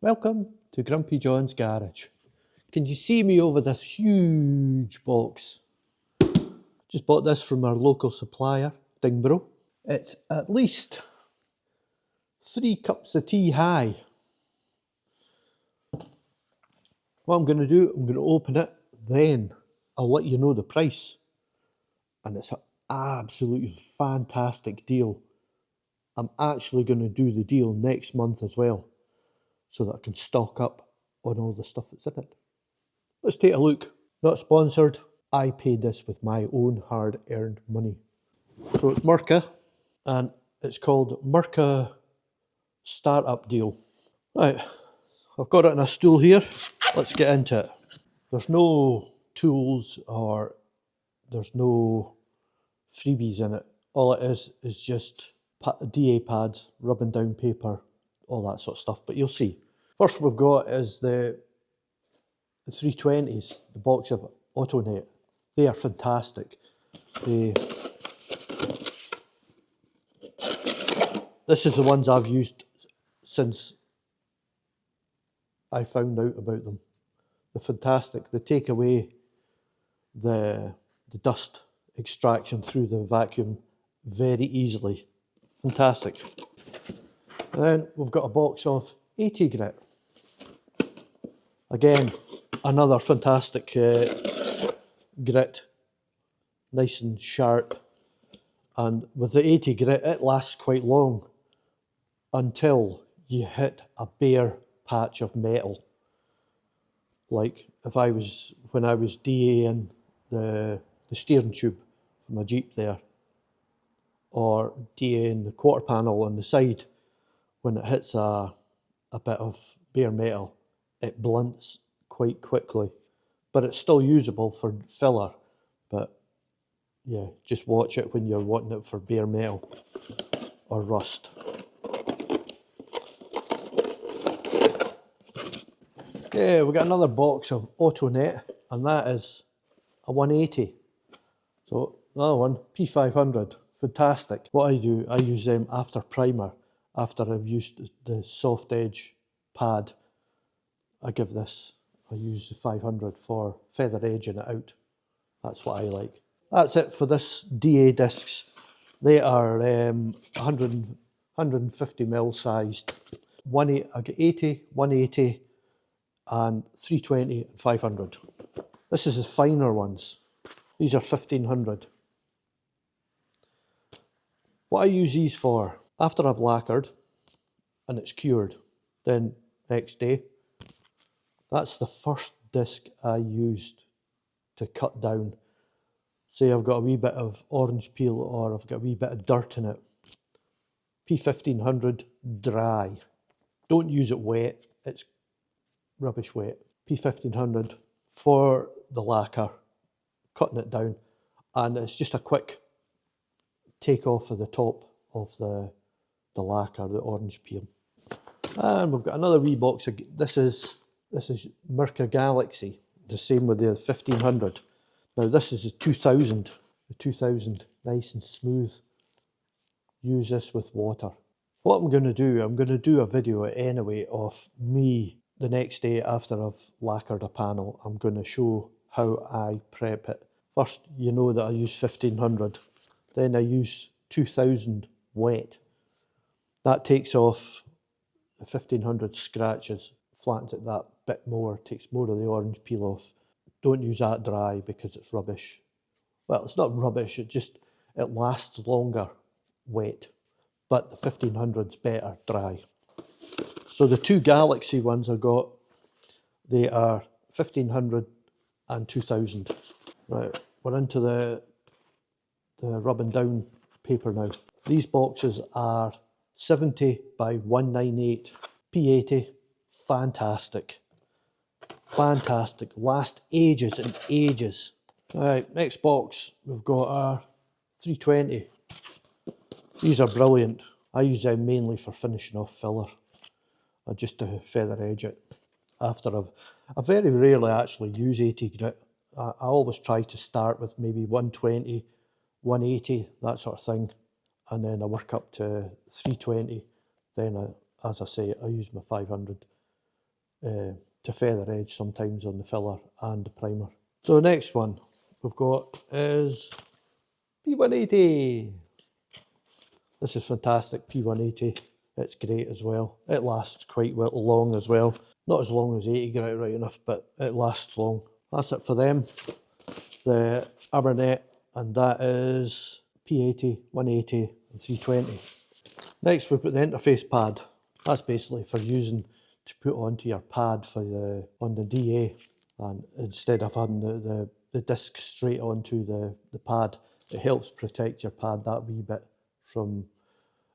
Welcome to Grumpy John's garage. Can you see me over this huge box? Just bought this from our local supplier, Dingbro. It's at least 3 cups of tea high. What I'm going to do, I'm going to open it, then I'll let you know the price. And it's an absolutely fantastic deal. I'm actually going to do the deal next month as well, so that I can stock up on all the stuff that's in it. Let's take a look. Not sponsored. I paid this with my own hard-earned money. So it's Mirka, and it's called Mirka Startup Deal. Right, I've got it on a stool here. Let's get into it. There's no tools or there's no freebies in it. All it is just DA pads, rubbing down paper, all that sort of stuff, but you'll see. First we've got is the 320s, the box of AutoNet. They are fantastic. This is the ones I've used since I found out about them. They're fantastic. They take away the dust extraction through the vacuum very easily. Fantastic. Then we've got a box of 80 grit. Again, another fantastic grit, nice and sharp. And with the 80 grit, it lasts quite long until you hit a bare patch of metal. Like when I was DAing the steering tube for my Jeep there, or DAing the quarter panel on the side, when it hits a bit of bare metal, it blunts quite quickly, but it's still usable for filler. But yeah, just watch it when you're wanting it for bare metal or rust. Okay, we've got another box of AutoNet, and that is a 180. So another one, P500, fantastic. What I do, I use them after primer. After I've used the soft edge pad, I use the 500 for feather edging it out. That's what I like. That's it for this DA discs. They are 150mm sized. I get 80, 180, and 320 and 500. This is the finer ones. These are 1500. What I use these for, after I've lacquered and it's cured, then next day, that's the first disc I used to cut down. Say I've got a wee bit of orange peel or I've got a wee bit of dirt in it. P1500 dry. Don't use it wet, it's rubbish wet. P1500 for the lacquer, cutting it down, and it's just a quick take off of the top of the lacquer, the orange peel. And we've got another wee box of, this is Mirka Galaxy, the same with the 1500. Now this is the 2000, nice and smooth. Use this with water. What I'm going to do a video anyway of me the next day after I've lacquered a panel. I'm going to show how I prep it. First, you know that I use 1500, then I use 2000 wet. That takes off the 1500 scratches, flattens it that bit more, takes more of the orange peel off. Don't use that dry because it's rubbish. Well, it's not rubbish, it lasts longer wet, but the 1500's better dry. So the two Galaxy ones I got, they are 1500 and 2000. Right, we're into the rubbing down paper now. These boxes are 70 by 198, P80, fantastic. Fantastic, last ages and ages. Right, next box, we've got our 320. These are brilliant. I use them mainly for finishing off filler, or just to feather edge it. I very rarely actually use 80 grit. I always try to start with maybe 120, 180, that sort of thing, and then I work up to 320. Then, as I say, I use my 500. to feather edge sometimes on the filler and the primer. So the next one we've got is P180. This is fantastic, P180. It's great as well. It lasts quite well long as well. Not as long as 80, get it right enough, but it lasts long. That's it for them. The Abernet, and that is P80, 180 and 320. Next we've got the interface pad. That's basically for using to put onto your pad for on the DA, and instead of having the disc straight onto the pad, it helps protect your pad that wee bit from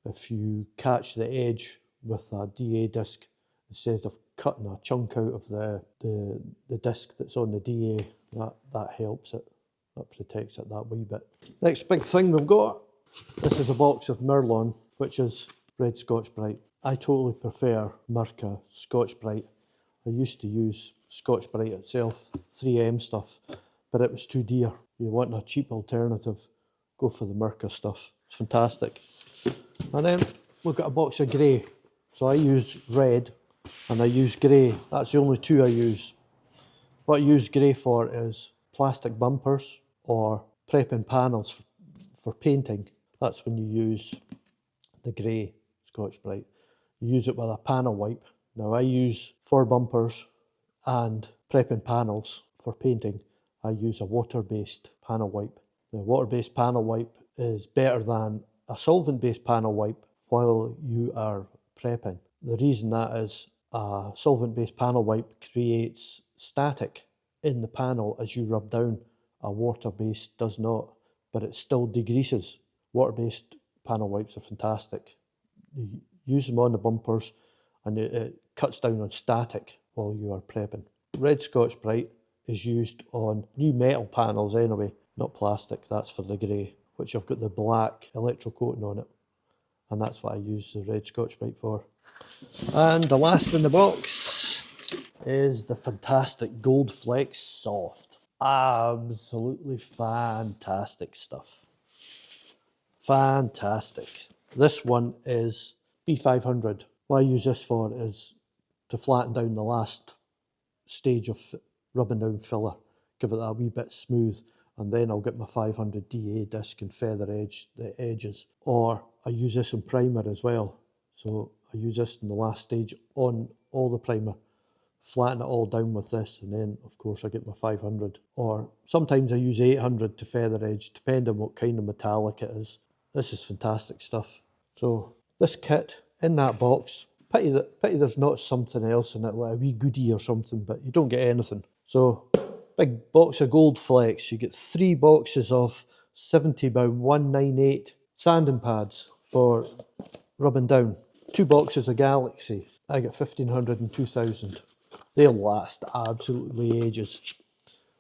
if you catch the edge with a DA disc, instead of cutting a chunk out of the disc that's on the DA, that helps it, that protects it that wee bit. Next big thing we've got, this is a box of Merlon, which is red Scotch-Brite. I totally prefer Mirka Scotch-Brite. I used to use Scotch-Brite itself, 3M stuff, but it was too dear. You want a cheap alternative, go for the Mirka stuff. It's fantastic. And then we've got a box of grey. So I use red and I use grey. That's the only two I use. What I use grey for is plastic bumpers or prepping panels for painting. That's when you use the grey Scotch-Brite. You use it with a panel wipe. Now I use for bumpers and prepping panels for painting. I use a water-based panel wipe. The water-based panel wipe is better than a solvent-based panel wipe while you are prepping. The reason that is, a solvent-based panel wipe creates static in the panel as you rub down. A water-based does not, but it still degreases. Water-based panel wipes are fantastic. You use them on the bumpers and it cuts down on static while you are prepping. Red Scotch-Brite is used on new metal panels anyway, not plastic. That's for the grey, which I've got the black electrocoating on it, and that's what I use the red Scotch-Brite for. And the last in the box is the fantastic Gold Flex Soft. Absolutely fantastic stuff. Fantastic. This one is B500. What I use this for is to flatten down the last stage of rubbing down filler, give it a wee bit smooth, and then I'll get my 500 DA disc and feather edge the edges. Or I use this in primer as well. So I use this in the last stage on all the primer, flatten it all down with this, and then of course I get my 500. Or sometimes I use 800 to feather edge, depending on what kind of metallic it is. This is fantastic stuff. So this kit in that box, pity there's not something else in it, like a wee goodie or something, but you don't get anything. So big box of Gold Flex. You get 3 boxes of 70 by 198 sanding pads for rubbing down. 2 boxes of Galaxy. I get 1500 and 2000. They'll last absolutely ages.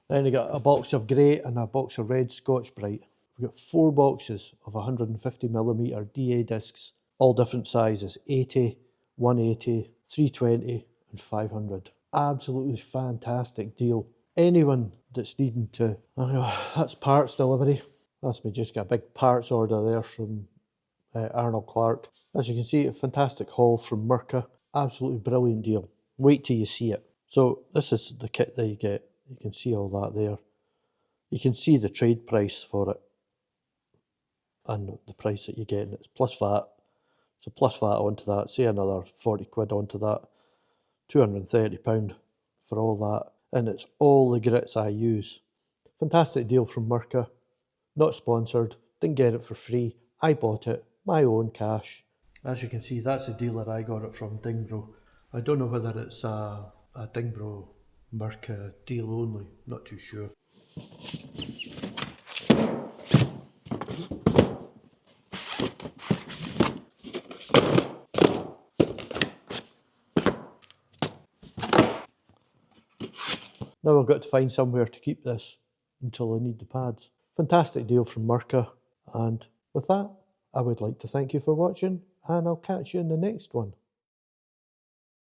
Then you got a box of grey and a box of red Scotch-Brite. We've got 4 boxes of 150mm DA discs, all different sizes, 80, 180, 320 and 500. Absolutely fantastic deal. Anyone that's needing to, that's parts delivery. That's me just got a big parts order there from Arnold Clark. As you can see, a fantastic haul from Mirka. Absolutely brilliant deal. Wait till you see it. So this is the kit that you get. You can see all that there. You can see the trade price for it and the price that you're getting. It's plus VAT. So plus VAT onto that, say another 40 quid onto that. £230 for all that. And it's all the grits I use. Fantastic deal from Mirka. Not sponsored. Didn't get it for free. I bought it. My own cash. As you can see, that's the deal that I got it from Dingbro. I don't know whether it's a Dingbro Mirka deal only. Not too sure. Now I've got to find somewhere to keep this until I need the pads. Fantastic deal from Mirka, and with that, I would like to thank you for watching, and I'll catch you in the next one.